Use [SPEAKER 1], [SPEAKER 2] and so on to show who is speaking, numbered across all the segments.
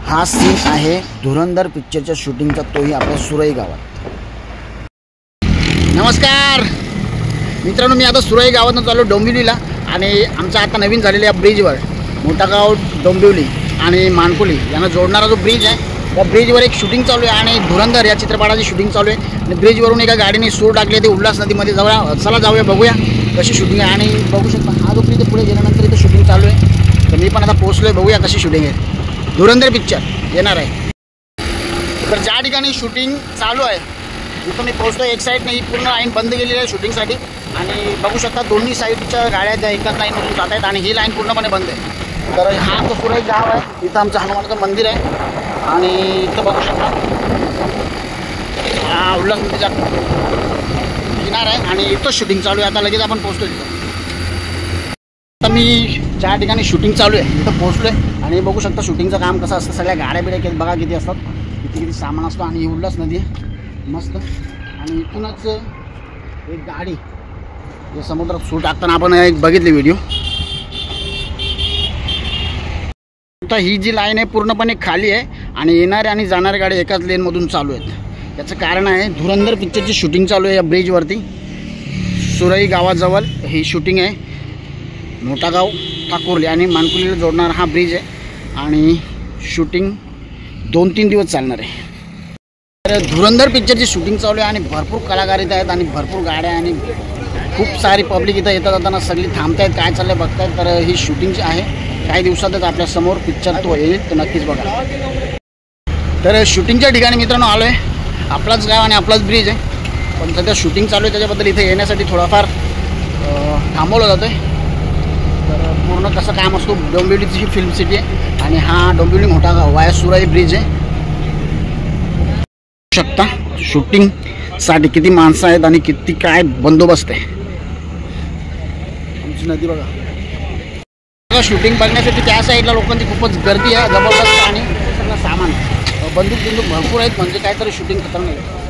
[SPEAKER 1] हा सीन आहे धुरंधर पिक्चरच्या शूटिंगचा, तोही आपल्या सुरई गावात। नमस्कार मित्रांनो, मी आता सुरई गावातून चाललो डोंबिवलीला आणि आमचा आता नवीन झालेल्या ब्रिजवर मोठागाव डोंबिवली आणि मानकुली यांना जोडणारा जो ब्रिज आहे त्या ब्रिजवर एक शूटिंग चालू आहे आणि धुरंधर या चित्रपटाची शूटिंग चालू आहे। आणि ब्रिजवरून एका गाडीने सूर टाकले ते उल्हास नदीमध्ये चला जाऊया बघूया कशी शूटिंग आहे। आणि बघू शकता हा जो ब्रिज पुढे गेल्यानंतर इथे शूटिंग चालू आहे, तर मी पण आता पोहोचलो आहे, बघूया कशी शूटिंग आहे। धुरंधर पिक्चर येणार आहे, तर ज्या ठिकाणी शूटिंग चालू आहे इथं मी पोहोचलो। एक साईडने ही पूर्ण लाईन बंद केलेली आहे शूटिंगसाठी आणि बघू शकता दोन्ही साईडच्या गाड्या त्या एकाच लाईनमधून जात आहेत आणि ही लाईन पूर्णपणे बंद आहे। तर हा जो पुरा एक गाव आहे, इथं आमचं हनुमानाचं मंदिर आहे आणि इथं बघू शकता हा उल्हास नदीचा किनारा आहे आणि इथं शूटिंग चालू आहे। आता लगेच आपण पोहोचतो तिथं। आता मी ज्या ठिकाणी शूटिंग चालू आहे तिथं पोहोचलो आहे आणि बघू शकता शूटिंगचं काम कसं असतं। सगळ्या गाड्या बिड्या बघा किती असतात, किती सामान असतं आणि ही उल्हास नदी आहे मस्त। आणि इथूनच एक गाडी जे समुद्रात सूर टाकताना आपण एक बघितली व्हिडिओ। आता ही जी लाईन आहे पूर्णपणे खाली आहे आणि येणाऱ्या आणि जाणाऱ्या गाड्या एकाच लेनमधून चालू आहेत। याचं कारण आहे धुरंधर पिक्चरची शूटिंग चालू आहे या ब्रिजवरती। सुरई गावाजवळ ही शूटिंग आहे। मोठागाव ठाकुर्ली आणि मानकुलीला जोडणारा हा ब्रिज आहे आणि शूटिंग 2-3 दिवस चालणार आहे। तर धुरंधर पिक्चरची शूटिंग चालू आहे आणि भरपूर कलाकार इथं आहेत आणि भरपूर गाड्या आणि खूप सारी पब्लिक इथं येतात जाताना सगळी थांबतायत, काय चाललंय बघतायत। तर ही शूटिंग जी आहे काही दिवसातच आपल्या समोर पिक्चर तो येईल, तर नक्कीच बघा। तर शूटिंगच्या ठिकाणी मित्रांनो आलो आहे, आपलाच गाव आणि आपलाच ब्रिज आहे, पण सध्या शूटिंग चालू आहे त्याच्याबद्दल इथे येण्यासाठी थोडाफार थांबवलं जातं आहे। तर पूर्ण कसं काम असतो, डोंबिवलीची ही फिल्म सिटी आहे आणि हा डोंबिवली मोठागाव वाया सुरई ब्रिज आहे। शकता शूटिंगसाठी किती माणसं आहेत आणि किती काय बंदोबस्त आहे। आमची नदी बघा, शूटिंग बघण्यासाठी त्या साईडला लोकांची खूपच गर्दी आहे जबरदस्त आणि सगळं सामान बंदूक भरपूर आहेत, म्हणजे काहीतरी शूटिंग खतरनाक आहे।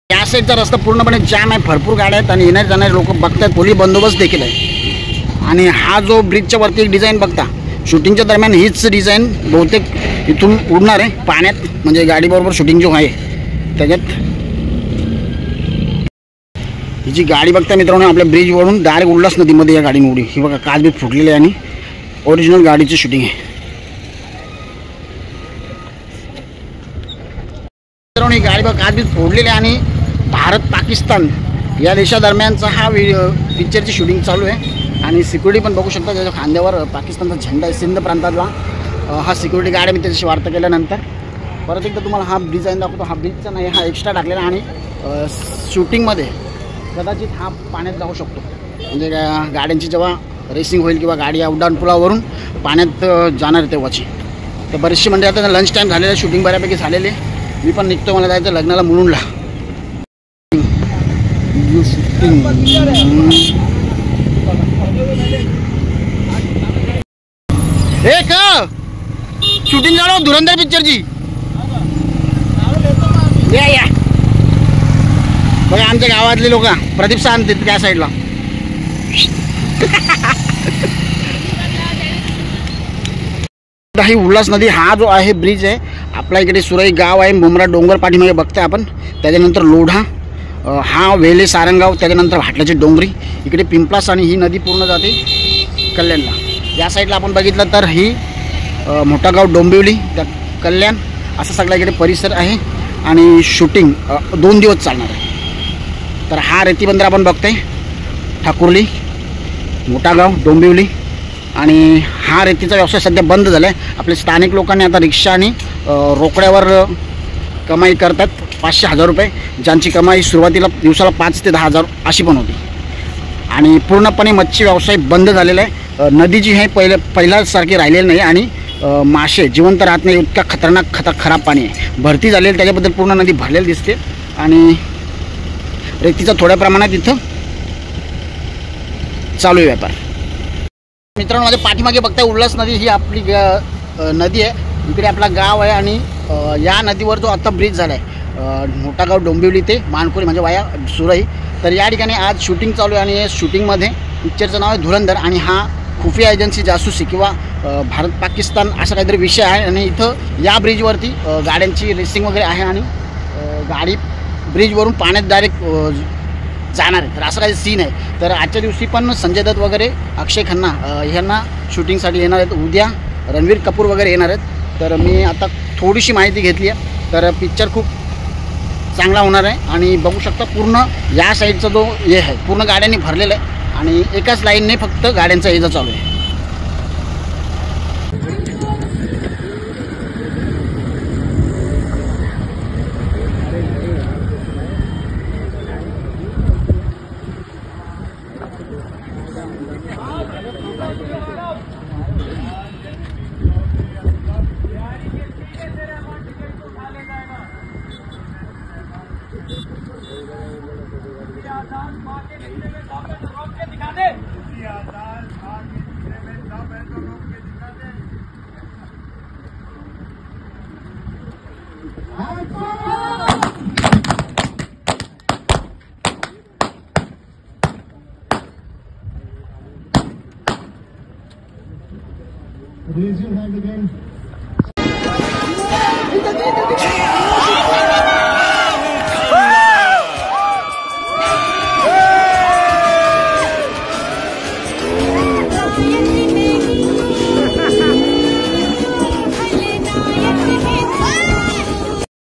[SPEAKER 1] या साईडचा रस्ता पूर्णपणे जाम आहे, भरपूर गाड्या आहेत आणि येणारे जाणारे लोक बघतात, पोलीस बंदोबस्त देखील आहे। आणि हा जो ब्रिजच्या वरती एक डिझाईन बघता, शूटिंगच्या दरम्यान हीच डिझाईन बहुतेक इथून उडणार आहे पाण्यात, म्हणजे गाडीबरोबर शूटिंग जो आहे त्याच्यात। ही जी गाडी बघता मित्रांनो आपल्या ब्रिजवरून डायरेक्ट उल्हास नदीमध्ये या गाडीने उडी, ही बघा काचबीज फुटलेली आहे आणि ओरिजिनल गाडीची शूटिंग आहे। मित्रांनो ही गाडी बघा काचबीज फोडलेली आहे आणि भारत पाकिस्तान या देशादरम्यानचा हा पिक्चरची शूटिंग चालू आहे आणि सिक्युरिटी पण बघू शकता, त्याच्या खांद्यावर पाकिस्तानचा झेंडा आहे। सिंध प्रांतातला हा सिक्युरिटी गार्ड आहे। मी त्याची वार्ता केल्यानंतर परत एकदा तुम्हाला हा डिझाईन दाखवतो। हा ब्रिजचा नाही, हा एक्स्ट्रा टाकलेला आणि शूटिंगमध्ये कदाचित हा पाण्यात जाऊ शकतो, म्हणजे गाड्यांची जेव्हा रेसिंग होईल किंवा गाडी या उड्डाणपुलावरून पाण्यात जाणार तेव्हाची। तर बरेचशी म्हणजे आता लंच टाईम झालेला, शूटिंग बऱ्यापैकी झालेली आहे। मी पण निघतो, मला जायचं लग्नाला मुलुंडला। एक शूटिंग झालं धुरंधर पिक्चरची, या बघा आमच्या गावातले लोक प्रदीप सांग त्या साईडला। ही उल्हास नदी हा जो आहे ब्रिज आहे, आपल्या इकडे सुरई गाव आहे, मुंब्रा डोंगर पाठीमागे बघताय आपण, त्याच्यानंतर लोढा, हा वेले सारंगाव, त्याच्यानंतर भाटल्याची डोंगरी, इकडे पिंपलास आणि ही नदी पूर्ण जाते कल्याणला। या साईडला आपण बघितलं तर ही मोठागाव डोंबिवली त्या कल्याण असं सगळा इकडे परिसर आहे आणि शूटिंग 2 दिवस चालणार आहे। तर हा रेतीबंदर आपण बघतोय, ठाकुर्ली, मोठागाव, डोंबिवली आणि हा रेतीचा व्यवसाय सध्या बंद झाला आहे। आपल्या स्थानिक लोकांनी आता रिक्षा आणि रोकड्यावर कमाई करतात 500-1000 रुपये, ज्यांची कमाई सुरुवातीला दिवसाला 5 ते 10,000 अशी पण होती। आणि पूर्णपणे मच्छी व्यवसाय बंद झालेला आहे। नदी जी आहे पहिल्यासारखी राहिलेली नाही आणि मासे जिवंत राहत नाही, इतका खतरनाक खराब पाणी आहे। भरती झालेली त्याच्याबद्दल पूर्ण नदी भरलेली दिसते आणि रेतीचा थोड्या प्रमाणात इथं चालू आहे व्यापार। मित्रांनो माझ्या पाठीमागे बघताय उल्हास नदी, ही आपली नदी आहे, इकडे आपला गाव आहे आणि या नदीवर जो आता ब्रिज झाला आहे मोठागाव डोंबिवली ते मानकुली म्हणजे वाया सुरई, तर या ठिकाणी आज शूटिंग चालू आहे आणि शूटिंगमध्ये पिक्चरचं नाव आहे धुरंधर आणि हा खुफिया एजन्सी जासूसी किंवा भारत पाकिस्तान असा काहीतरी विषय आहे आणि इथं या ब्रिजवरती गाड्यांची रेसिंग वगैरे आहे आणि गाडी ब्रिजवरून पाण्यात डायरेक्ट जाणार आहे. तर असं काही सीन आहे. तर आजच्या दिवशी पण संजय दत्त वगैरे अक्षय खन्ना ह्यांना शूटिंगसाठी येणार आहेत. उद्या रणवीर कपूर वगैरे येणार आहेत. तर मी आता थोडीशी माहिती घेतली आहे. तर पिक्चर खूप चांगला होणार आहे आणि बघू शकता पूर्ण या साईडचा जो हे आहे पूर्ण गाड्यांनी भरलेला आहे आणि एकाच लाईनने फक्त गाड्यांचा ये जा चालू आहे.
[SPEAKER 2] Raise your hand again.